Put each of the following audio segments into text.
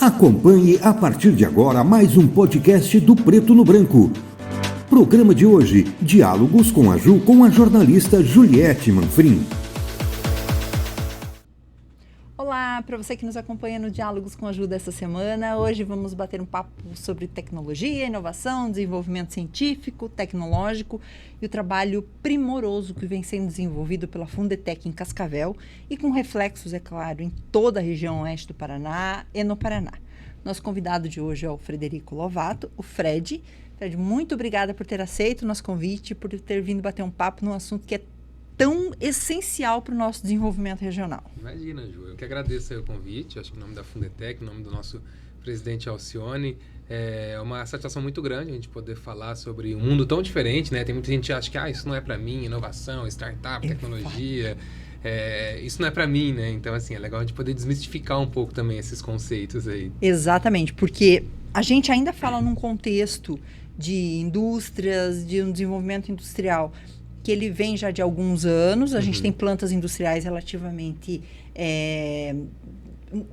Acompanhe a partir de agora mais um podcast do Preto no Branco. Programa de hoje, Diálogos com a Ju, com a jornalista Juliette Manfrim. Olá, para você que nos acompanha no Diálogos com a Ju dessa semana, hoje vamos bater um papo sobre tecnologia, inovação, desenvolvimento científico, tecnológico e o trabalho primoroso que vem sendo desenvolvido pela Fundetec em Cascavel e com reflexos, é claro, em toda a região oeste do Paraná e no Paraná. Nosso convidado de hoje é o Frederico Lovato, o Fred. Fred, muito obrigada por ter aceito o nosso convite, por ter vindo bater um papo num assunto que é tão essencial para o nosso desenvolvimento regional. Imagina, Ju, eu que agradeço aí o convite, acho que em nome da Fundetec, em nome do nosso presidente Alcione, é uma satisfação muito grande a gente poder falar sobre um mundo tão diferente, né? Tem muita gente que acha que isso não é para mim, inovação, startup, tecnologia, isso não é para mim, né? Então, assim, é legal a gente poder desmistificar um pouco também esses conceitos aí. Exatamente, porque a gente ainda fala num contexto de indústrias, de um desenvolvimento industrial, que ele vem já de alguns anos. A gente tem plantas industriais relativamente,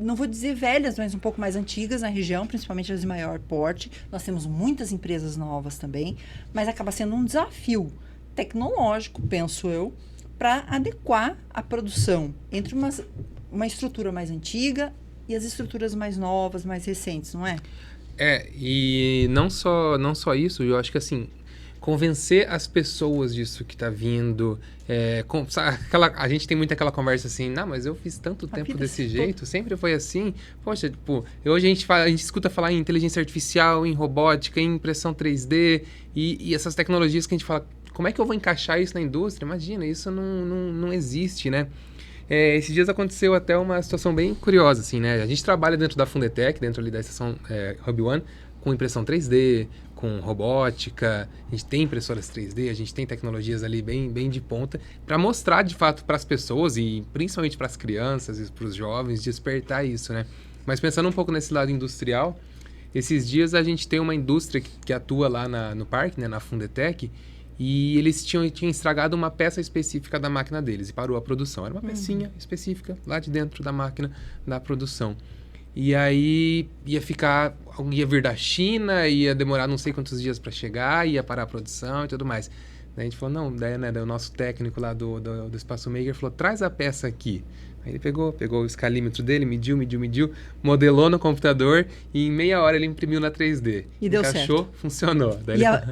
não vou dizer velhas, mas um pouco mais antigas na região, principalmente as de maior porte. Nós temos muitas empresas novas também, mas acaba sendo um desafio tecnológico, penso eu, para adequar a produção entre uma estrutura mais antiga e as estruturas mais novas, mais recentes, não é? E não só isso, eu acho que assim, convencer as pessoas disso que está vindo, a gente tem muito aquela conversa assim, não, mas eu fiz tanto tempo desse jeito, sempre foi assim. Poxa, tipo, hoje a gente escuta falar em inteligência artificial, em robótica, em impressão 3D e essas tecnologias que a gente fala, como é que eu vou encaixar isso na indústria? Imagina, isso não existe, né? Esses dias aconteceu até uma situação bem curiosa, assim, né? A gente trabalha dentro da Fundetec, dentro ali da estação Hub One, com impressão 3D, com robótica, a gente tem impressoras 3D, a gente tem tecnologias ali bem de ponta, para mostrar de fato para as pessoas e principalmente para as crianças e para os jovens, despertar isso, né? Mas pensando um pouco nesse lado industrial, esses dias a gente tem uma indústria que atua lá no parque, né, na Fundetec, e eles tinham estragado uma peça específica da máquina deles e parou a produção. Era uma pecinha específica lá de dentro da máquina da produção. E aí ia vir da China, ia demorar não sei quantos dias para chegar, ia parar a produção e tudo mais. Daí a gente falou, daí o nosso técnico lá do Espaço Maker falou, traz a peça aqui. Aí ele pegou o escalímetro dele, mediu, modelou no computador e em meia hora ele imprimiu na 3D. E deu certo. Encaixou, funcionou.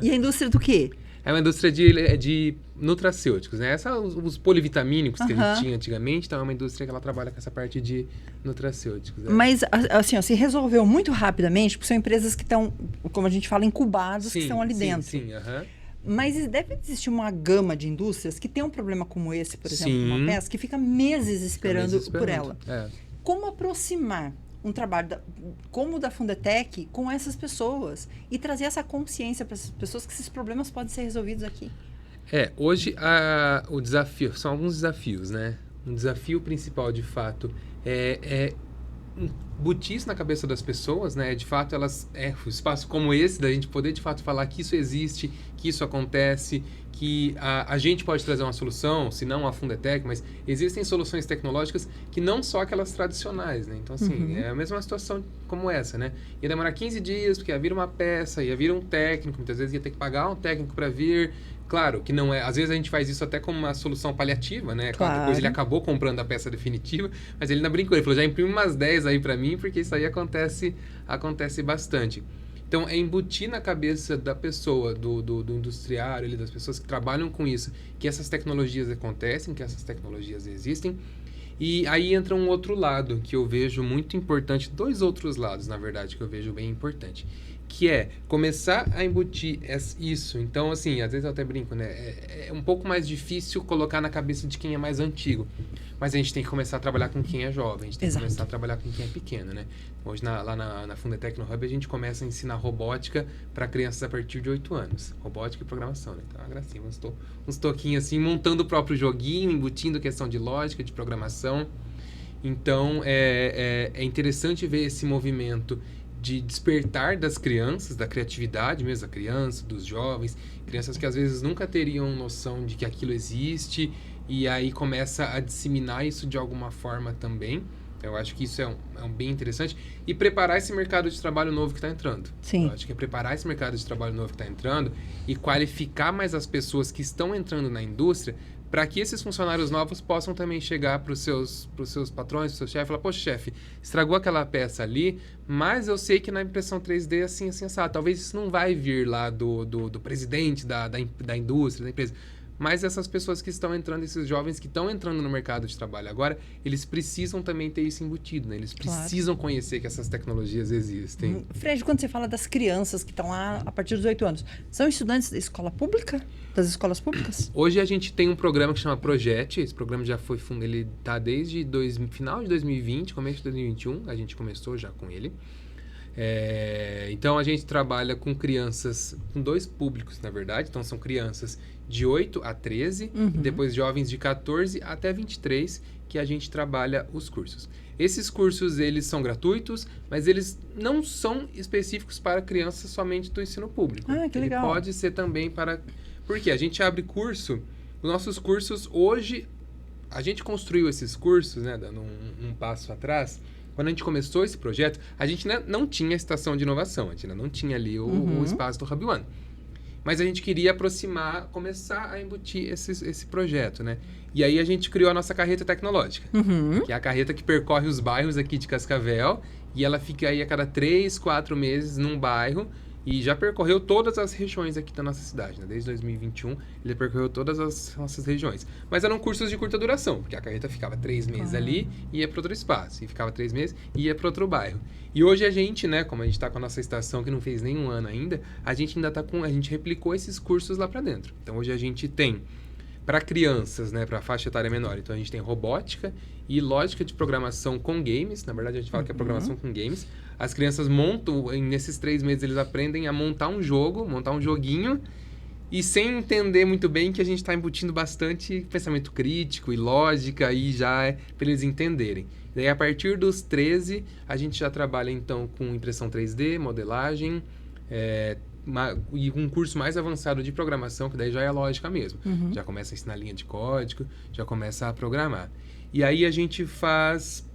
E a indústria do quê? É uma indústria de nutracêuticos, né? Os polivitamínicos que a gente tinha antigamente, então é uma indústria que ela trabalha com essa parte de nutracêuticos. Mas, assim, se resolveu muito rapidamente, porque são empresas que estão, como a gente fala, incubadas, que estão ali dentro. Sim. Mas deve existir uma gama de indústrias que tem um problema como esse, por exemplo, uma peça, que fica meses esperando por ela. Como aproximar um trabalho como o da Fundetec com essas pessoas e trazer essa consciência para essas pessoas que esses problemas podem ser resolvidos aqui? Hoje o desafio, são alguns desafios, né? Um desafio principal, de fato, é embutir isso na cabeça das pessoas, né? De fato, um espaço como esse, da gente poder, de fato, falar que isso existe, que isso acontece, que a gente pode trazer uma solução, se não a Fundetec, mas existem soluções tecnológicas que não só aquelas tradicionais, né? Então, assim, é a mesma situação como essa, né? Ia demorar 15 dias, porque ia vir uma peça, ia vir um técnico, muitas vezes ia ter que pagar um técnico para vir. Claro que não é... Às vezes a gente faz isso até como uma solução paliativa, né? Claro. Depois ele acabou comprando a peça definitiva, mas ele ainda brincou. Ele falou, já imprime umas 10 aí para mim, porque isso aí acontece bastante. Então, é embutir na cabeça da pessoa, do industriário, das pessoas que trabalham com isso, que essas tecnologias acontecem, que essas tecnologias existem. E aí entra um outro lado que eu vejo muito importante, dois outros lados, na verdade, que eu vejo bem importante, que é começar a embutir isso. Então, assim, às vezes eu até brinco, né? É um pouco mais difícil colocar na cabeça de quem é mais antigo. Mas a gente tem que começar a trabalhar com quem é jovem, a gente tem que começar a trabalhar com quem é pequeno, né? Hoje, lá na Fundetec, no Hub, a gente começa a ensinar robótica para crianças a partir de 8 anos. Robótica e programação, né? Então, é uma gracinha, uns toquinhos assim, montando o próprio joguinho, embutindo questão de lógica, de programação. Então, é interessante ver esse movimento de despertar das crianças, da criatividade mesmo, da criança, dos jovens, crianças que às vezes nunca teriam noção de que aquilo existe, e aí começa a disseminar isso de alguma forma também. Eu acho que isso é um bem interessante. E preparar esse mercado de trabalho novo que está entrando. Sim. Eu acho que é preparar esse mercado de trabalho novo que está entrando e qualificar mais as pessoas que estão entrando na indústria para que esses funcionários novos possam também chegar para os seus patrões, para o seu chefe, e falar, poxa, chefe, estragou aquela peça ali, mas eu sei que na impressão 3D é assim, assim, assado. Talvez isso não vai vir lá do presidente da indústria, da empresa. Mas essas pessoas que estão entrando, esses jovens que estão entrando no mercado de trabalho agora, eles precisam também ter isso embutido, né? Eles precisam conhecer que essas tecnologias existem. Fred, quando você fala das crianças que estão lá a partir dos 8 anos, são estudantes da escola pública? Das escolas públicas? Hoje a gente tem um programa que chama Projete. Esse programa já foi fundado, ele está desde final de 2020, começo de 2021. A gente começou já com ele. Então a gente trabalha com crianças, com 2 públicos, na verdade. Então são crianças de 8 a 13, e depois jovens de 14 até 23, que a gente trabalha os cursos. Esses cursos, eles são gratuitos, mas eles não são específicos para crianças somente do ensino público. Ah, que legal. Ele pode ser também para... Porque a gente abre curso, os nossos cursos hoje, a gente construiu esses cursos, né, dando um passo atrás. Quando a gente começou esse projeto, a gente não tinha a estação de inovação, a gente ainda não tinha ali o espaço do Hub One. Mas a gente queria aproximar, começar a embutir esse projeto, né? E aí a gente criou a nossa carreta tecnológica, que é a carreta que percorre os bairros aqui de Cascavel, e ela fica aí a cada 3, 4 meses num bairro, e já percorreu todas as regiões aqui da nossa cidade, né? Desde 2021, ele percorreu todas as nossas regiões. Mas eram cursos de curta duração, porque a carreta ficava 3 meses ali e ia para outro espaço. E ficava 3 meses e ia para outro bairro. E hoje a gente, né, como a gente está com a nossa estação, que não fez nenhum ano ainda, a gente ainda está a gente replicou esses cursos lá para dentro. Então hoje a gente tem, para crianças, né, para faixa etária menor, então a gente tem robótica e lógica de programação com games. Na verdade, a gente fala que é programação com games. As crianças montam, nesses 3 meses eles aprendem a montar um jogo, montar um joguinho, e sem entender muito bem que a gente está embutindo bastante pensamento crítico e lógica, aí já é para eles entenderem. Daí, a partir dos 13, a gente já trabalha então com impressão 3D, modelagem, e um curso mais avançado de programação, que daí já é lógica mesmo. Já começa a ensinar linha de código, já começa a programar. E aí a gente faz...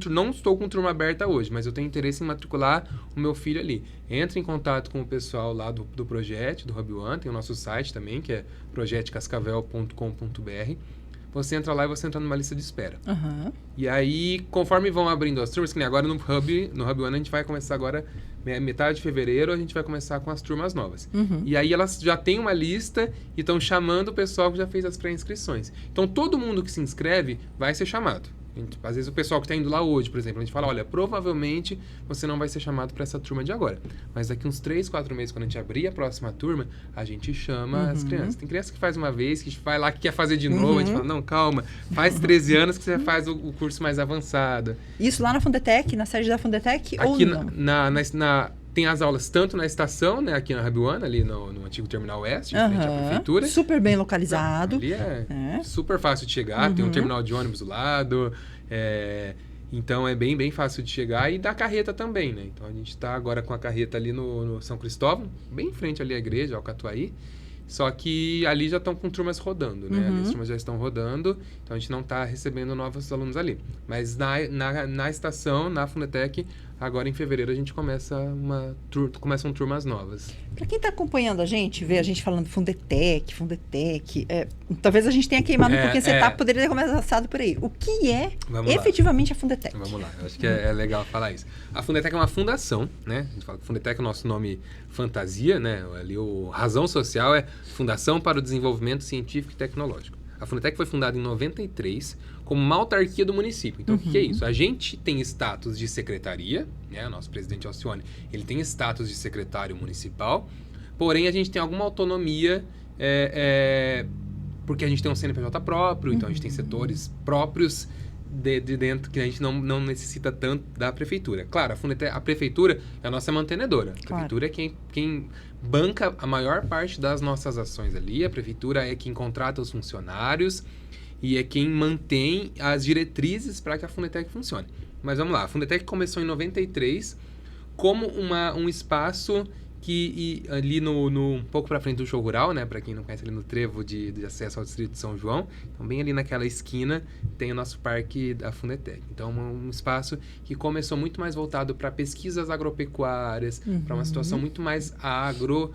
não estou com turma aberta hoje, mas eu tenho interesse em matricular o meu filho ali. Entre em contato com o pessoal lá do Projete, do Hub One, tem o nosso site também, que é projetecascavel.com.br. Você entra lá e você entra numa lista de espera. E aí, conforme vão abrindo as turmas, que nem agora no Hub One, a gente vai começar agora, metade de fevereiro, a gente vai começar com as turmas novas. E aí elas já têm uma lista e estão chamando o pessoal que já fez as pré-inscrições. Então, todo mundo que se inscreve vai ser chamado. Às vezes o pessoal que está indo lá hoje, por exemplo, a gente fala, olha, provavelmente você não vai ser chamado para essa turma de agora. Mas daqui uns 3, 4 meses, quando a gente abrir a próxima turma, a gente chama as crianças. Tem criança que faz uma vez, que vai lá, que quer fazer de novo, a gente fala, não, calma, faz 13 anos que você faz o curso mais avançado. Isso lá na Fundetec, na sede da Fundetec, ou aqui não? Tem as aulas tanto na estação, né, aqui na Hub One, ali no antigo Terminal Oeste, em frente à prefeitura. Super bem localizado. Ali é super fácil de chegar, tem um terminal de ônibus do lado, então é bem, bem fácil de chegar, e da carreta também, né? Então a gente está agora com a carreta ali no São Cristóvão, bem em frente ali à igreja, ao Catuaí. Só que ali já estão com turmas rodando, né? Ali as turmas já estão rodando, então a gente não está recebendo novos alunos ali. Mas na estação, na Fundetec, agora em fevereiro a gente começam turmas novas. Para quem está acompanhando a gente, vê a gente falando Fundetec, talvez a gente tenha queimado um pouquinho essa etapa, poderia ter começado por aí. O que é efetivamente a Fundetec? Vamos lá, eu acho que é legal falar isso. A Fundetec é uma fundação, né? A gente fala que Fundetec é o nosso nome fantasia, né? Ali razão social é Fundação para o Desenvolvimento Científico e Tecnológico. A Fundetec foi fundada em 93 como uma autarquia do município. Então, o que é isso? A gente tem status de secretaria, né? O nosso presidente Alcione, ele tem status de secretário municipal, porém a gente tem alguma autonomia, porque a gente tem um CNPJ próprio, então a gente tem setores próprios de dentro que a gente não necessita tanto da prefeitura. Claro, a prefeitura é a nossa mantenedora. A prefeitura é quem banca a maior parte das nossas ações ali. A prefeitura é quem contrata os funcionários e é quem mantém as diretrizes para que a Fundetec funcione. Mas vamos lá, a Fundetec começou em 93 como um espaço que ali um pouco para frente do show rural, né, para quem não conhece, ali no trevo de acesso ao distrito de São João, então bem ali naquela esquina tem o nosso parque da Fundetec. Então um espaço que começou muito mais voltado para pesquisas agropecuárias, para uma situação muito mais agro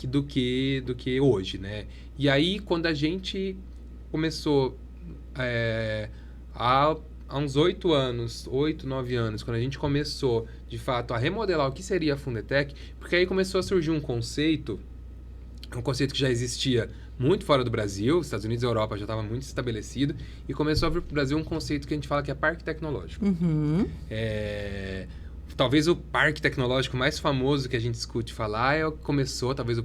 do que hoje, né? E aí quando a gente começou há uns 8, 9 anos, quando a gente começou, de fato, a remodelar o que seria a Fundetec, porque aí começou a surgir um conceito que já existia muito fora do Brasil, Estados Unidos e Europa já estava muito estabelecido, e começou a vir para o Brasil um conceito que a gente fala que é parque tecnológico. Talvez o parque tecnológico mais famoso que a gente escute falar é o que começou, talvez o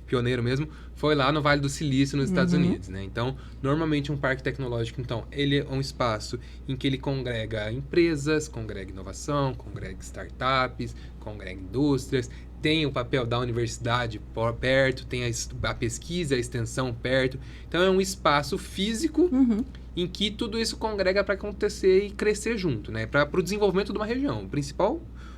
pioneiro mesmo, foi lá no Vale do Silício, nos Estados Unidos, né? Então, normalmente um parque tecnológico, então, ele é um espaço em que ele congrega empresas, congrega inovação, congrega startups, congrega indústrias, tem o papel da universidade perto, tem a pesquisa, a extensão perto. Então, é um espaço físico em que tudo isso congrega para acontecer e crescer junto, né? Para o desenvolvimento de uma região.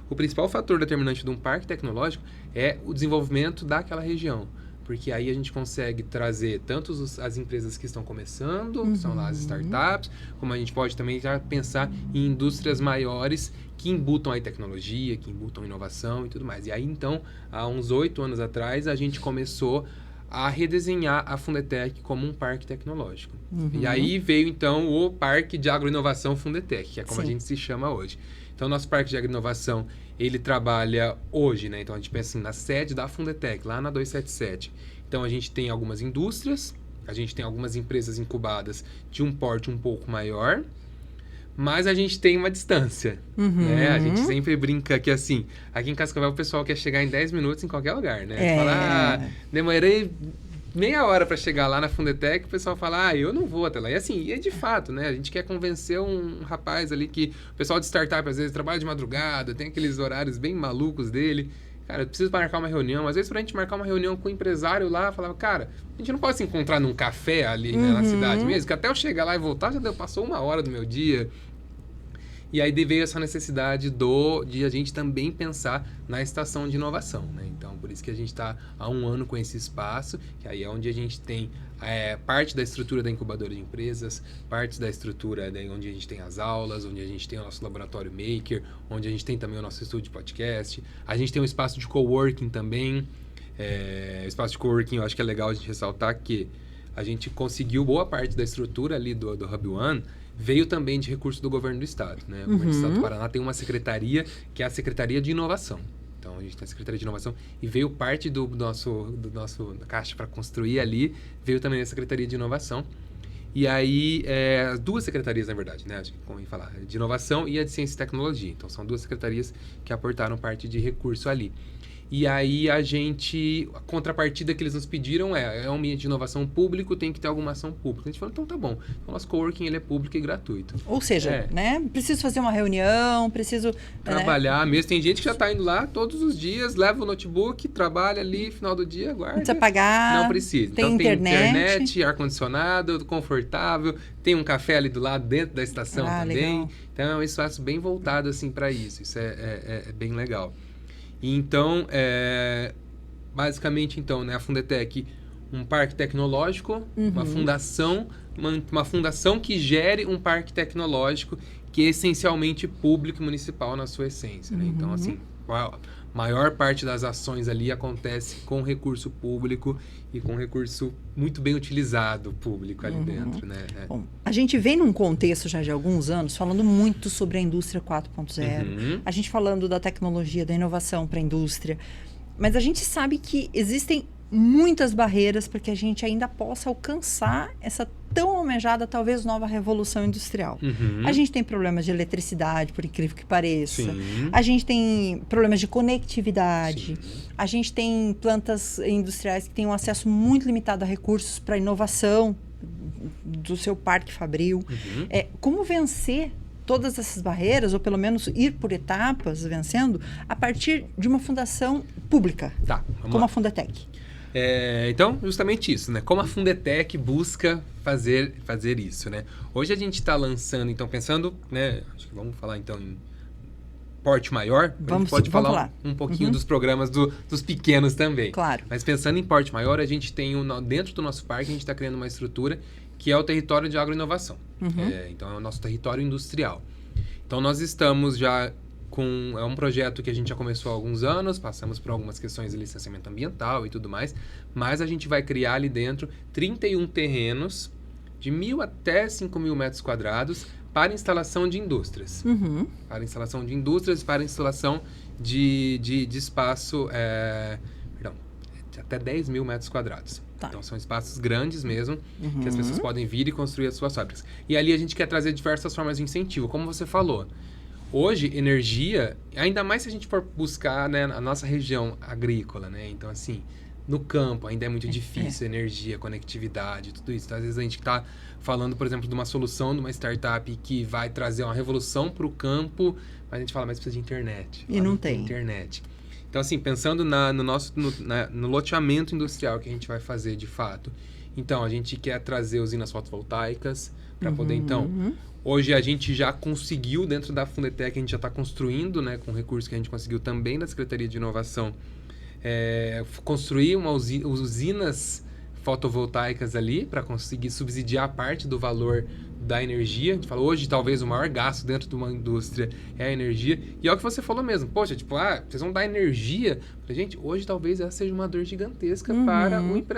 O principal fator determinante de um parque tecnológico é o desenvolvimento daquela região. Porque aí a gente consegue trazer tanto as empresas que estão começando, que são lá as startups, como a gente pode também já pensar em indústrias maiores que embutam aí tecnologia, que embutam inovação e tudo mais. E aí, então, há uns 8 anos atrás, a gente começou a redesenhar a Fundetec como um parque tecnológico. E aí veio, então, o Parque de Agroinovação Fundetec, que é como a gente se chama hoje. Então, nosso Parque de Agroinovação, ele trabalha hoje, né? Então, a gente pensa assim, na sede da Fundetec, lá na 277. Então, a gente tem algumas indústrias, a gente tem algumas empresas incubadas de um porte um pouco maior, mas a gente tem uma distância, né? A gente sempre brinca que, assim, aqui em Cascavel o pessoal quer chegar em 10 minutos em qualquer lugar, né? Fala, demorei meia hora para chegar lá na Fundetec, o pessoal fala, eu não vou até lá. E assim, é de fato, né? A gente quer convencer um rapaz ali que o pessoal de startup, às vezes, trabalha de madrugada, tem aqueles horários bem malucos dele. Cara, eu preciso marcar uma reunião. Às vezes, pra gente marcar uma reunião com o empresário lá, falava, cara, a gente não pode se encontrar num café ali, né, na cidade mesmo, que até eu chegar lá e voltar passou 1 hora do meu dia. E aí veio essa necessidade de a gente também pensar na estação de inovação, né? Então, por isso que a gente está há 1 ano com esse espaço, que aí é onde a gente tem parte da estrutura da incubadora de empresas, parte da estrutura onde a gente tem as aulas, onde a gente tem o nosso laboratório maker, onde a gente tem também o nosso estúdio de podcast. A gente tem um espaço de coworking também. O espaço de coworking, eu acho que é legal a gente ressaltar que a gente conseguiu boa parte da estrutura ali do Hub One, veio também de recurso do governo do estado, né? O governo do estado do Paraná tem uma secretaria, que é a Secretaria de Inovação. Então, a gente tem a Secretaria de Inovação e veio parte do nosso caixa para construir ali, veio também a Secretaria de Inovação. E aí, as 2 secretarias, na verdade, né? Acho que convém falar, de Inovação e a de Ciência e Tecnologia. Então, são 2 secretarias que aportaram parte de recurso ali. E aí a contrapartida que eles nos pediram é um ambiente de inovação público, tem que ter alguma ação pública. A gente falou, então tá bom. O nosso coworking ele é público e gratuito. Ou seja, né? Preciso fazer uma reunião, preciso trabalhar mesmo. Tem gente que já está indo lá todos os dias, leva o notebook, trabalha ali, final do dia, guarda. Não precisa pagar. Não precisa. Tem então internet. Tem internet, ar-condicionado, confortável, tem um café ali do lado, dentro da estação também. Legal. Então é um espaço bem voltado assim para isso. Isso é bem legal. Então, basicamente, então, né, a Fundetec, um parque tecnológico, uma fundação que gere um parque tecnológico que é essencialmente público e municipal na sua essência, né? Então, assim, a maior parte das ações ali acontece com recurso público e com recurso muito bem utilizado público ali dentro, né? Bom, a gente vem num contexto já de alguns anos falando muito sobre a indústria 4.0, a gente falando da tecnologia, da inovação para a indústria, mas a gente sabe que existem muitas barreiras para que a gente ainda possa alcançar essa tão almejada, talvez, nova revolução industrial. A gente tem problemas de eletricidade, por incrível que pareça. Sim. A gente tem problemas de conectividade. Sim. A gente tem plantas industriais que têm um acesso muito limitado a recursos para inovação do seu parque fabril. Como vencer todas essas barreiras, ou pelo menos ir por etapas vencendo, a partir de uma fundação pública, como a Fundetec? Então, justamente isso, né? Como a Fundetec busca fazer isso, né? Hoje a gente está lançando, então, pensando, né? Acho que vamos falar, então, porte maior, a gente pode falar um pouquinho dos programas dos pequenos também. Claro. Mas pensando em porte maior, a gente tem, dentro do nosso parque, a gente está criando uma estrutura que é o território de agroinovação. Então, é o nosso território industrial. Então, nós estamos já é um projeto que a gente já começou há alguns anos, passamos por algumas questões de licenciamento ambiental e tudo mais, mas a gente vai criar ali dentro 31 terrenos de 1.000 até 5.000 metros quadrados para instalação de indústrias. Para instalação de indústrias, para instalação de espaço, até 10.000 metros quadrados. Tá. Então, são espaços grandes mesmo, que as pessoas podem vir e construir as suas fábricas. E ali a gente quer trazer diversas formas de incentivo, como você falou. Hoje, energia, ainda mais se a gente for buscar, né, a nossa região agrícola, né? Então, assim, no campo ainda é muito difícil, energia, conectividade, tudo isso. Então, às vezes a gente está falando, por exemplo, de uma solução de uma startup que vai trazer uma revolução para o campo, mas a gente fala, mas precisa de internet. E não tem. Internet. Então, assim, pensando no loteamento industrial que a gente vai fazer de fato. Então, a gente quer trazer usinas fotovoltaicas para poder, então... Hoje a gente já conseguiu, dentro da Fundetec, a gente já está construindo, né, com recursos que a gente conseguiu também da Secretaria de Inovação, construir usinas fotovoltaicas ali para conseguir subsidiar parte do valor da energia. A gente fala, hoje talvez o maior gasto dentro de uma indústria é a energia. E é o que você falou mesmo. Poxa, tipo, vocês vão dar energia pra gente? Hoje talvez essa seja uma dor gigantesca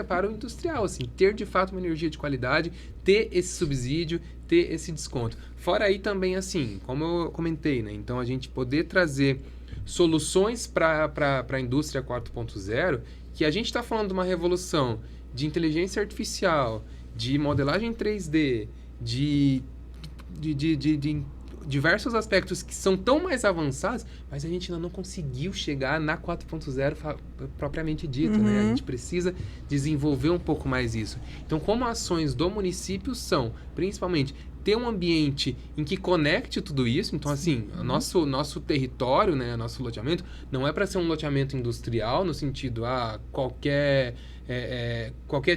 para o industrial, assim, ter de fato uma energia de qualidade, ter esse subsídio, ter esse desconto. Fora aí também, assim, como eu comentei, né? Então, a gente poder trazer soluções para a indústria 4.0, que a gente está falando de uma revolução de inteligência artificial, de modelagem 3D, de diversos aspectos que são tão mais avançados, mas a gente ainda não conseguiu chegar na 4.0 propriamente dito, né? A gente precisa desenvolver um pouco mais isso. Então, como ações do município são, principalmente, ter um ambiente em que conecte tudo isso. Então, assim, o nosso território, né, nosso loteamento, não é para ser um loteamento industrial, no sentido, qualquer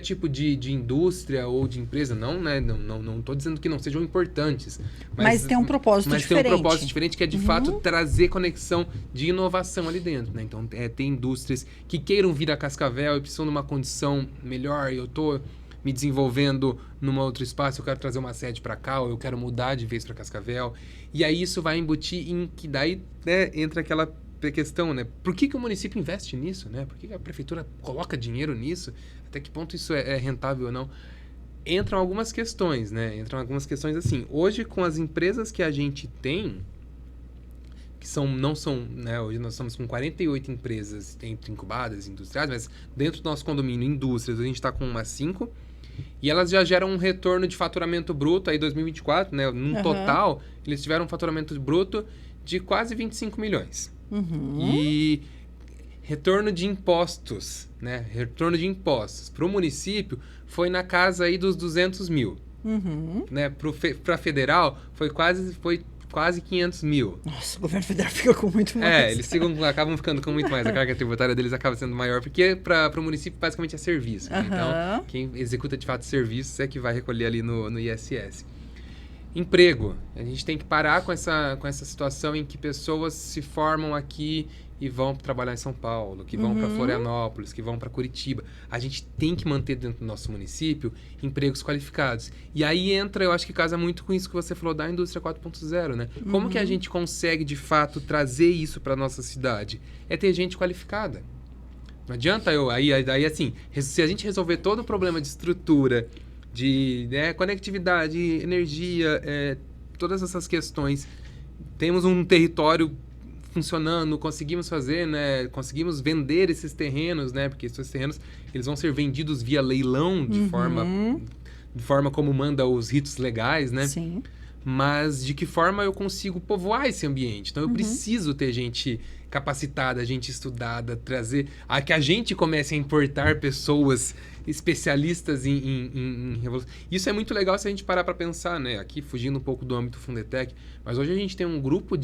tipo de indústria ou de empresa, não, né? Não estou dizendo que não sejam importantes. Mas tem um propósito diferente. Tem um propósito diferente que é, de fato, trazer conexão de inovação ali dentro, né? Então, ter indústrias que queiram vir a Cascavel e precisam de uma condição melhor, e eu estou me desenvolvendo num outro espaço, eu quero trazer uma sede para cá, ou eu quero mudar de vez para Cascavel. E aí isso vai embutir em que daí, né, entra aquela questão, né? Por que o município investe nisso, né? Por que a prefeitura coloca dinheiro nisso? Até que ponto isso é rentável ou não? Entram algumas questões, né? Assim, hoje com as empresas que a gente tem, que não são, né? Hoje nós estamos com 48 empresas entre incubadas, industriais, mas dentro do nosso condomínio, indústrias, a gente está com umas 5, e elas já geram um retorno de faturamento bruto, aí 2024, né? Num total, eles tiveram um faturamento bruto de quase 25 milhões. E retorno de impostos, né? Retorno de impostos para o município foi na casa aí dos 200 mil. Né? Para federal foi quase 500 mil. Nossa, o governo federal fica com muito mais. Eles acabam ficando com muito mais. A carga tributária deles acaba sendo maior, porque para o município basicamente é serviço. Né? Então, quem executa de fato serviços é que vai recolher ali no ISS. Emprego. A gente tem que parar com essa situação em que pessoas se formam aqui e vão trabalhar em São Paulo, que vão para Florianópolis, que vão para Curitiba. A gente tem que manter dentro do nosso município empregos qualificados. E aí entra, eu acho que casa muito com isso que você falou da indústria 4.0, né? Como que a gente consegue, de fato, trazer isso para nossa cidade? É ter gente qualificada. Não adianta aí assim, se a gente resolver todo o problema de estrutura, de conectividade, energia, todas essas questões, temos um território funcionando, conseguimos fazer, né? Conseguimos vender esses terrenos, né? Porque esses terrenos, eles vão ser vendidos via leilão de forma como manda os ritos legais, né? Sim. Mas de que forma eu consigo povoar esse ambiente? Então, eu preciso ter gente capacitada, gente estudada, trazer... que a gente comece a importar pessoas especialistas em revolução. Isso é muito legal se a gente parar para pensar, né? Aqui, fugindo um pouco do âmbito Fundetec, mas hoje a gente tem um grupo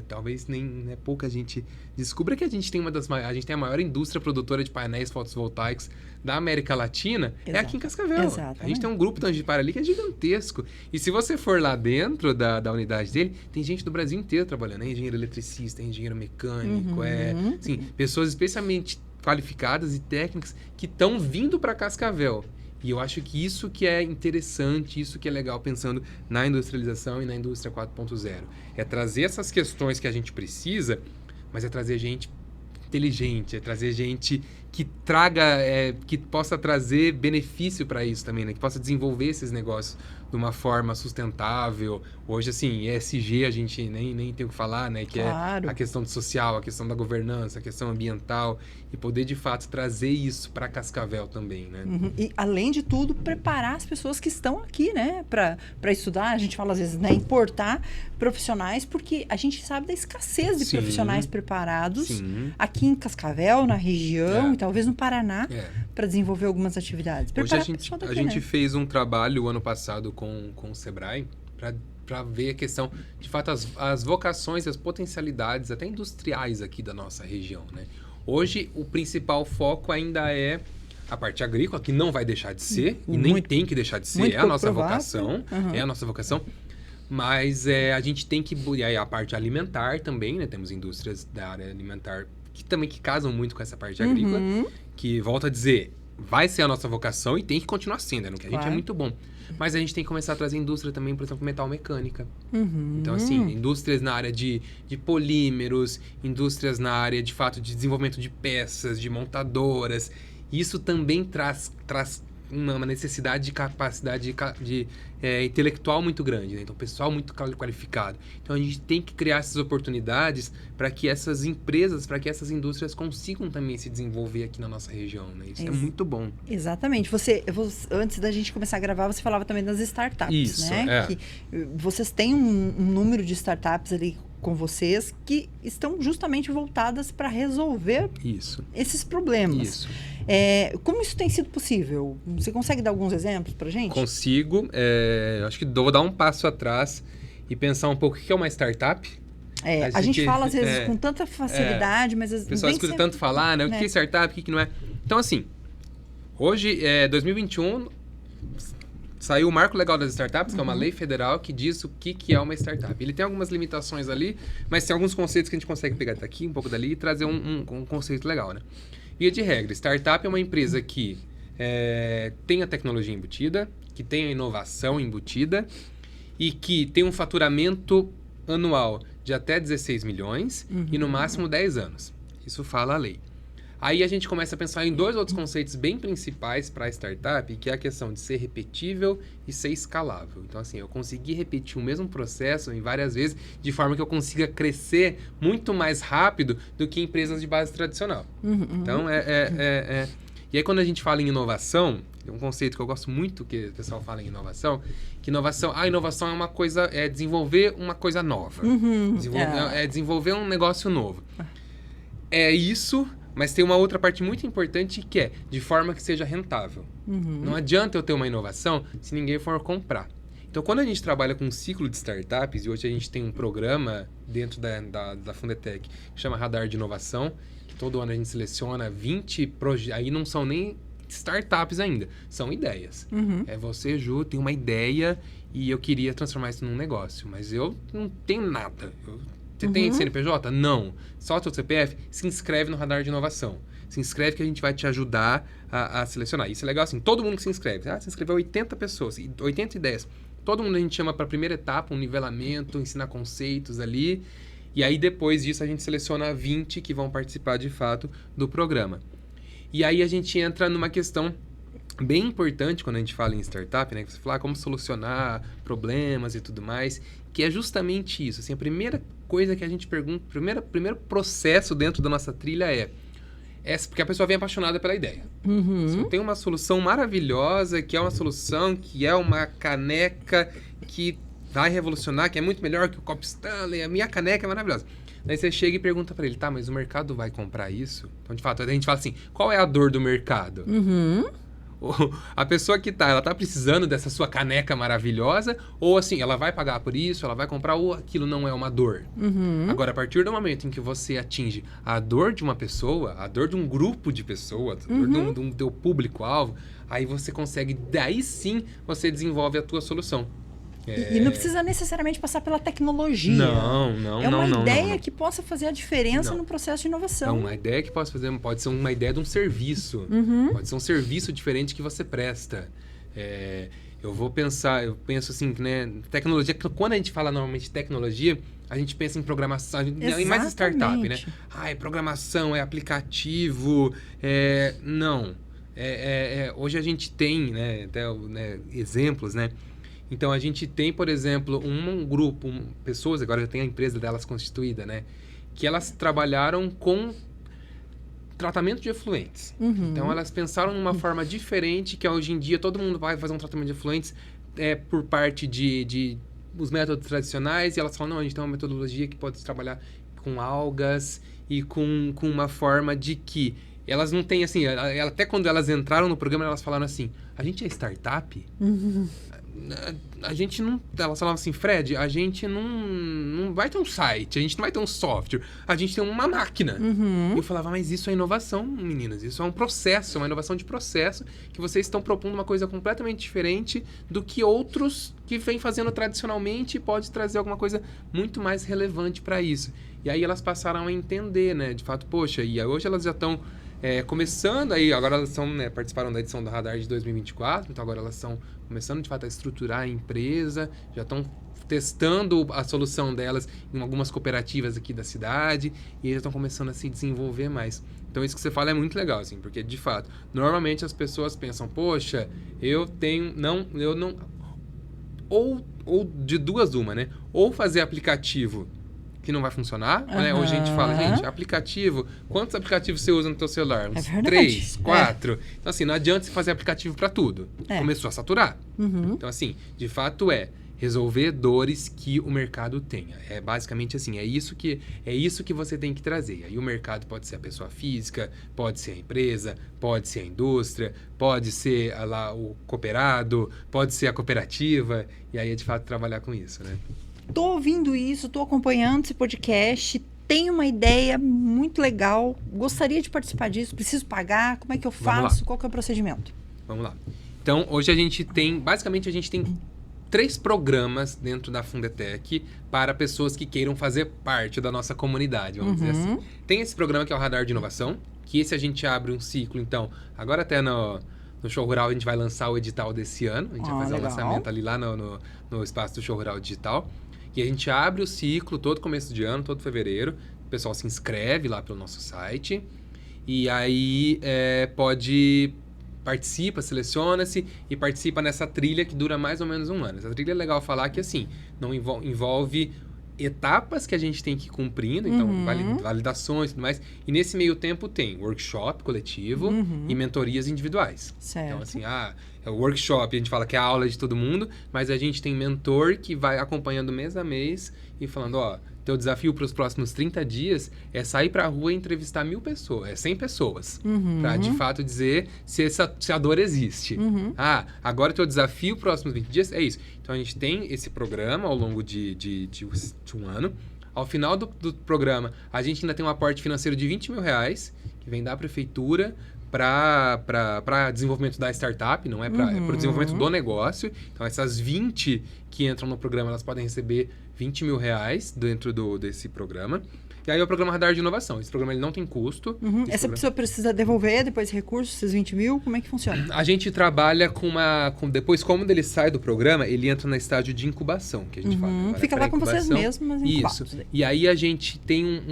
talvez nem pouca gente descubra que a gente tem a gente tem a maior indústria produtora de painéis fotovoltaicos da América Latina, é aqui em Cascavel. Exatamente. A gente tem um grupo da Angipar ali que é gigantesco. E se você for lá dentro da unidade dele, tem gente do Brasil inteiro trabalhando. É engenheiro eletricista, é engenheiro mecânico, assim, pessoas especialmente qualificadas e técnicas que estão vindo para Cascavel. E eu acho que isso que é interessante, isso que é legal pensando na industrialização e na indústria 4.0. É trazer essas questões que a gente precisa, mas é trazer gente inteligente, é trazer gente que traga, que possa trazer benefício para isso também, né? Que possa desenvolver esses negócios de uma forma sustentável. Hoje, assim, ESG a gente nem tem o que falar, né? Que claro. É a questão do social, a questão da governança, a questão ambiental, e poder, de fato, trazer isso para Cascavel também, né? E, além de tudo, preparar as pessoas que estão aqui, né? Para estudar. A gente fala, às vezes, né? Importar profissionais, porque a gente sabe da escassez de profissionais preparados aqui em Cascavel, na região, e talvez no Paraná, para desenvolver algumas atividades. Hoje a gente fez um trabalho, ano passado, com o Sebrae, para ver a questão, de fato, as vocações, as potencialidades, até industriais aqui da nossa região, né? Hoje, o principal foco ainda é a parte agrícola, que não vai deixar de ser, e nem tem que deixar de ser, é a nossa vocação, é a nossa vocação, mas a gente tem que... E aí a parte alimentar também, né? Temos indústrias da área alimentar que casam muito com essa parte agrícola, que, volto a dizer, vai ser a nossa vocação e tem que continuar sendo, né? Que a gente é muito bom. Mas a gente tem que começar a trazer indústria também, por exemplo, metal mecânica. Então, assim, indústrias na área de polímeros, indústrias na área, de fato, de desenvolvimento de peças, de montadoras. Isso também traz uma necessidade de capacidade intelectual muito grande, né? Então, pessoal muito qualificado. Então, a gente tem que criar essas oportunidades para que essas empresas, para que essas indústrias consigam também se desenvolver aqui na nossa região, né? Isso é muito bom. Exatamente. Antes da gente começar a gravar, você falava também das startups, né? Que vocês têm um número de startups ali com vocês que estão justamente voltadas para resolver esses problemas. Como isso tem sido possível? Você consegue dar alguns exemplos para a gente? Consigo. Acho que vou dar um passo atrás e pensar um pouco o que é uma startup. A gente fala, às vezes, com tanta facilidade, mas... O pessoal escuta tanto falar, né? O que é startup, o que não é. Então, assim, hoje, 2021... Saiu o Marco Legal das Startups, que é uma lei federal que diz o que é uma startup. Ele tem algumas limitações ali, mas tem alguns conceitos que a gente consegue pegar daqui, um pouco dali e trazer um conceito legal, né? Via de regra, startup é uma empresa que tem a tecnologia embutida, que tem a inovação embutida e que tem um faturamento anual de até 16 milhões e no máximo 10 anos. Isso fala a lei. Aí a gente começa a pensar em dois outros conceitos bem principais para a startup, que é a questão de ser repetível e ser escalável. Então, assim, eu conseguir repetir o mesmo processo em várias vezes, de forma que eu consiga crescer muito mais rápido do que empresas de base tradicional. Então, E aí, quando a gente fala em inovação, é um conceito que eu gosto muito que o pessoal fala em inovação, que inovação é uma coisa, é desenvolver uma coisa nova. É desenvolver um negócio novo. É isso... Mas tem uma outra parte muito importante que é de forma que seja rentável. Não adianta eu ter uma inovação se ninguém for comprar. Então, quando a gente trabalha com um ciclo de startups, e hoje a gente tem um programa dentro da Fundetec que chama Radar de Inovação, que todo ano a gente seleciona 20 projetos, aí não são nem startups ainda, são ideias. Você, Ju, tem uma ideia e eu queria transformar isso num negócio, mas eu não tenho nada. Você tem CNPJ? Não. Solta o CPF, se inscreve no Radar de Inovação. Se inscreve que a gente vai te ajudar a selecionar. Isso é legal assim, todo mundo que se inscreve. Se inscreveu 80 pessoas, 80 ideias. Todo mundo a gente chama para a primeira etapa, um nivelamento, ensinar conceitos ali. E aí depois disso a gente seleciona 20 que vão participar de fato do programa. E aí a gente entra numa questão bem importante quando a gente fala em startup, né? Que você fala como solucionar problemas e tudo mais, que é justamente isso. Assim, a primeira coisa que a gente pergunta, primeiro processo dentro da nossa trilha porque a pessoa vem apaixonada pela ideia. Você tem uma solução maravilhosa, que é uma solução, que é uma caneca que vai revolucionar, que é muito melhor que o copo Stanley, a minha caneca é maravilhosa. Daí você chega e pergunta pra ele, tá, mas o mercado vai comprar isso? Então, de fato, a gente fala assim, qual é a dor do mercado? A pessoa que ela tá precisando dessa sua caneca maravilhosa, ou assim, ela vai pagar por isso, ela vai comprar, ou aquilo não é uma dor. Agora, a partir do momento em que você atinge a dor de uma pessoa, a dor de um grupo de pessoas, a dor de um teu público-alvo, aí você consegue, daí sim, você desenvolve a tua solução. E não precisa necessariamente passar pela tecnologia. Não. É uma ideia que possa fazer a diferença no processo de inovação. Uma ideia que possa fazer, pode ser uma ideia de um serviço. Pode ser um serviço diferente que você presta. Eu penso assim, né? Tecnologia, quando a gente fala normalmente de tecnologia, a gente pensa em programação, em mais startup, né? É programação, é aplicativo, não. Hoje a gente tem, né, até, né, exemplos, né? Então, a gente tem, por exemplo, um grupo, pessoas, agora já tem a empresa delas constituída, né? Que elas trabalharam com tratamento de efluentes. Então, elas pensaram numa forma diferente, que hoje em dia todo mundo vai fazer um tratamento de efluentes por parte de os métodos tradicionais, e elas falam, não, a gente tem uma metodologia que pode trabalhar com algas e com uma forma de que elas não têm, assim, até quando elas entraram no programa, elas falaram assim, a gente é startup? A gente não... Elas falavam assim, Fred, a gente não vai ter um site, a gente não vai ter um software, a gente tem uma máquina. E eu falava, mas isso é inovação, meninas, isso é um processo, é uma inovação de processo, que vocês estão propondo uma coisa completamente diferente do que outros que vêm fazendo tradicionalmente, e pode trazer alguma coisa muito mais relevante para isso. E aí elas passaram a entender, né, de fato, poxa, e hoje elas já estão começando aí, agora elas são, né, participaram da edição do Radar de 2024, então agora elas estão começando de fato a estruturar a empresa, já estão testando a solução delas em algumas cooperativas aqui da cidade, e eles estão começando a se desenvolver mais. Então isso que você fala é muito legal, assim, porque de fato, normalmente as pessoas pensam, poxa, eu não, ou de duas uma, né? Ou fazer aplicativo que não vai funcionar, né? Hoje a gente fala, gente, aplicativo, quantos aplicativos você usa no teu celular? Uns 3, 4. Então, assim, não adianta você fazer aplicativo para tudo. Começou a saturar. Então, assim, de fato resolver dores que o mercado tenha. É basicamente assim, é isso que você tem que trazer. Aí o mercado pode ser a pessoa física, pode ser a empresa, pode ser a indústria, pode ser lá o cooperado, pode ser a cooperativa, e aí é de fato trabalhar com isso, né? Tô ouvindo isso, tô acompanhando esse podcast, tenho uma ideia muito legal, gostaria de participar disso, preciso pagar, como é que eu faço, qual que é o procedimento? Vamos lá. Então, hoje a gente tem 3 programas dentro da Fundetec para pessoas que queiram fazer parte da nossa comunidade, vamos dizer assim. Tem esse programa que é o Radar de Inovação, que esse a gente abre um ciclo, então, agora até no Show Rural a gente vai lançar o edital desse ano, a gente vai fazer o lançamento ali lá no espaço do Show Rural Digital. E a gente abre o ciclo todo começo de ano, todo fevereiro. O pessoal se inscreve lá pelo nosso site. E aí participa, seleciona-se e participa nessa trilha que dura mais ou menos um ano. Essa trilha é legal falar que, assim, não envolve etapas que a gente tem que ir cumprindo, então validações e tudo mais. E nesse meio tempo tem workshop coletivo e mentorias individuais. Certo. Então, assim, é o workshop, a gente fala que é a aula de todo mundo, mas a gente tem mentor que vai acompanhando mês a mês e falando, teu desafio para os próximos 30 dias é sair para a rua e entrevistar 100 pessoas. Para, de fato, dizer se a dor existe. Agora o teu desafio próximos 20 dias é isso. Então, a gente tem esse programa ao longo de um ano. Ao final do programa, a gente ainda tem um aporte financeiro de R$20 mil, que vem da prefeitura para desenvolvimento da startup, não é para o desenvolvimento do negócio. Então, essas 20 que entram no programa, elas podem receber R$20 mil dentro desse programa. E aí é o programa Radar de Inovação. Esse programa ele não tem custo. Essa pessoa precisa devolver depois recursos, esses 20 mil? Como é que funciona? A gente trabalha depois, como ele sai do programa, ele entra no estágio de incubação, que a gente fala. Fica lá com vocês mesmos, mas isso. E aí a gente tem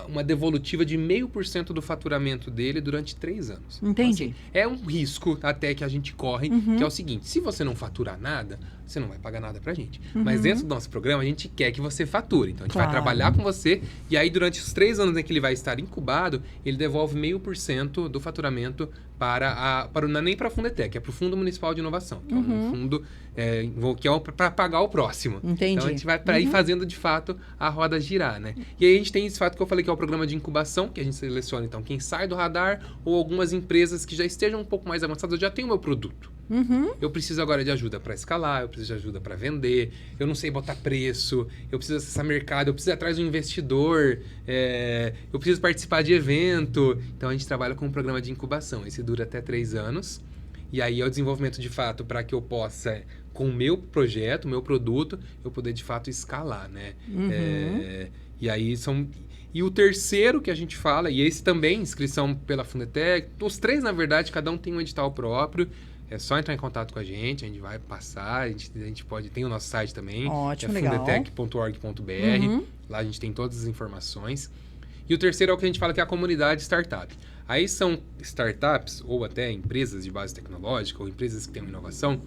uma devolutiva de 0,5% do faturamento dele durante 3 anos. Entendi. Então, assim, é um risco até que a gente corre, que é o seguinte, se você não faturar nada, você não vai pagar nada pra gente. Mas dentro do nosso programa, a gente quer que você fature. Então, a gente vai trabalhar com você e aí, durante os 3 anos em que ele vai estar incubado, ele devolve 0,5% do faturamento não é nem para a Fundetec, é para o Fundo Municipal de Inovação, que é um fundo que é para pagar o próximo. Entendi. Então a gente vai para ir fazendo de fato a roda girar, né? E aí a gente tem esse fato que eu falei que é o programa de incubação, que a gente seleciona então quem sai do radar ou algumas empresas que já estejam um pouco mais avançadas, eu já tenho o meu produto. Eu preciso agora de ajuda para escalar, eu preciso de ajuda para vender, eu não sei botar preço, eu preciso acessar mercado, eu preciso ir atrás de um investidor, eu preciso participar de evento. Então a gente trabalha com um programa de incubação. Esse dura até 3 anos. E aí é o desenvolvimento de fato para que eu possa, com o meu projeto, o meu produto, eu poder de fato escalar, né? E aí E o terceiro que a gente fala, e esse também, inscrição pela Fundetec, os 3, na verdade, cada um tem um edital próprio. É só entrar em contato com a gente vai passar, a gente pode... Tem o nosso site também, Ótimo, que é fundetec.org.br. Lá a gente tem todas as informações. E o terceiro é o que a gente fala que é a comunidade startup. Aí são startups, ou até empresas de base tecnológica, ou empresas que têm uma inovação,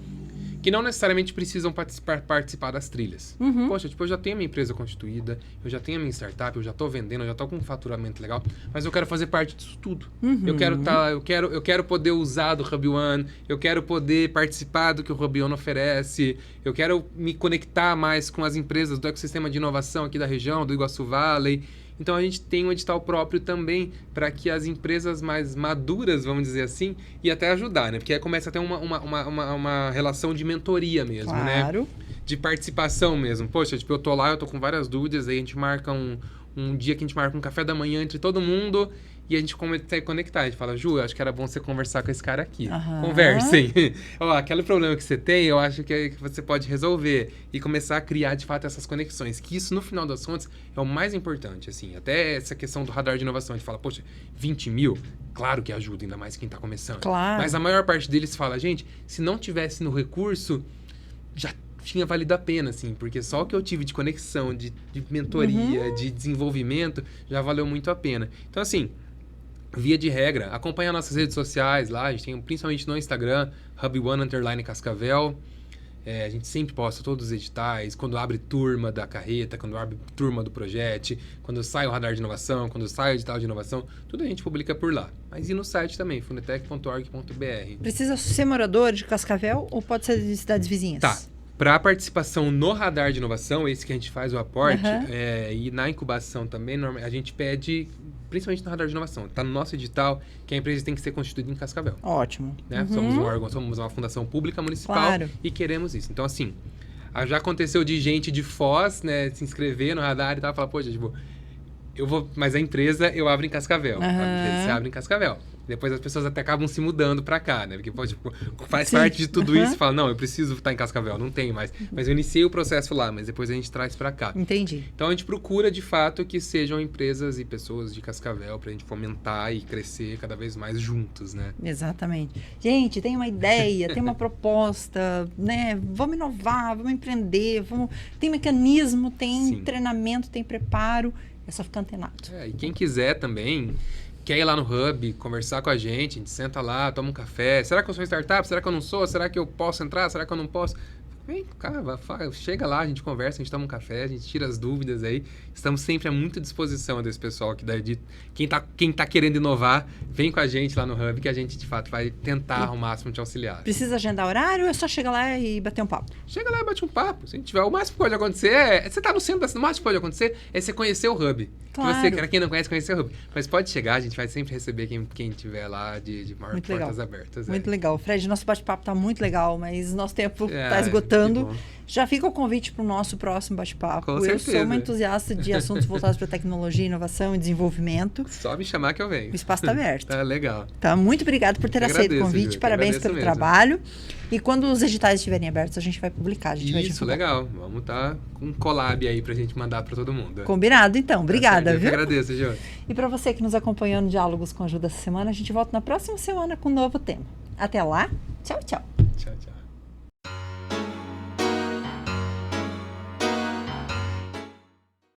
que não necessariamente precisam participar das trilhas. Poxa, eu já tenho minha empresa constituída, eu já tenho a minha startup, eu já estou vendendo, eu já estou com um faturamento legal, mas eu quero fazer parte disso tudo. Eu quero poder usar do Hub One, eu quero poder participar do que o Hub One oferece, eu quero me conectar mais com as empresas do ecossistema de inovação aqui da região, do Iguaçu Valley. Então, a gente tem um edital próprio também para que as empresas mais maduras, vamos dizer assim, e até ajudar, né? Porque aí começa a ter uma relação de mentoria mesmo, né? De participação mesmo. Poxa, eu tô lá, eu tô com várias dúvidas, aí a gente marca um dia que a gente marca um café da manhã entre todo mundo e a gente consegue conectar. A gente fala, Ju, eu acho que era bom você conversar com esse cara aqui. Conversem. Aquele problema que você tem, eu acho que você pode resolver. E começar a criar, de fato, essas conexões. Que isso, no final das contas, é o mais importante, assim. Até essa questão do radar de inovação. A gente fala, poxa, 20 mil? Claro que ajuda, ainda mais quem está começando. Claro. Mas a maior parte deles fala, gente, se não tivesse no recurso, já tinha valido a pena, assim, porque só o que eu tive de conexão, de mentoria, de desenvolvimento, já valeu muito a pena. Então, assim, via de regra, acompanha nossas redes sociais lá, a gente tem principalmente no Instagram, Hub1_Cascavel. A gente sempre posta todos os editais, quando abre turma da carreta, quando abre turma do projeto, quando sai o radar de inovação, quando sai o edital de inovação, tudo a gente publica por lá. Mas e no site também, fundetec.org.br. Precisa ser morador de Cascavel ou pode ser de cidades vizinhas? Tá. Para a participação no radar de inovação, esse que a gente faz o aporte, e na incubação também, a gente pede, principalmente no radar de inovação, está no nosso edital que a empresa tem que ser constituída em Cascavel. Ótimo. Né? Somos um órgão, somos uma fundação pública municipal e queremos isso. Então, assim, já aconteceu de gente de Foz, né, se inscrever no radar e tal, falar, poxa, tipo, mas a empresa eu abro em Cascavel. A empresa você abre em Cascavel. Depois as pessoas até acabam se mudando pra cá, né? Porque faz parte de tudo isso e fala, não, eu preciso estar em Cascavel, não tem mais. Mas eu iniciei o processo lá, mas depois a gente traz pra cá. Entendi. Então a gente procura, de fato, que sejam empresas e pessoas de Cascavel pra gente fomentar e crescer cada vez mais juntos, né? Exatamente. Gente, tem uma ideia, tem uma proposta, né? Vamos inovar, vamos empreender, tem mecanismo, tem treinamento, tem preparo. É só ficar antenado. E quem quiser também... Quer ir lá no Hub, conversar com a gente senta lá, toma um café. Será que eu sou startup? Será que eu não sou? Será que eu posso entrar? Será que eu não posso? Vem, cara, chega lá, a gente conversa, a gente toma um café, a gente tira as dúvidas aí. Estamos sempre à muita disposição desse pessoal aqui quem tá querendo inovar, vem com a gente lá no Hub que a gente, de fato, vai tentar ao máximo te auxiliar. Precisa agendar horário ou é só chegar lá e bater um papo? Chega lá e bate um papo. Se a gente tiver, o máximo que pode acontecer você tá no centro da cidade, o máximo que pode acontecer é você conhecer o Hub. Claro. Quem não conhece, conhecer o Hub. Mas pode chegar, a gente vai sempre receber quem tiver lá de portas abertas. Muito legal. Fred, nosso bate-papo tá muito legal, mas nosso tempo tá esgotando. Já fica o convite para o nosso próximo bate-papo. Eu sou uma entusiasta de assuntos voltados para tecnologia, inovação e desenvolvimento. Só me chamar que eu venho. O espaço está aberto. Tá legal. Tá, muito obrigado por ter aceito o convite. Parabéns pelo trabalho. E quando os editais estiverem abertos, a gente vai publicar. A gente vai divulgar. Legal. Vamos estar com um collab aí pra gente mandar para todo mundo. Combinado, então. Obrigada, viu? Eu que agradeço, Jô. E para você que nos acompanhou no Diálogos com a Ju dessa semana, a gente volta na próxima semana com um novo tema. Até lá. Tchau, tchau. Tchau, tchau.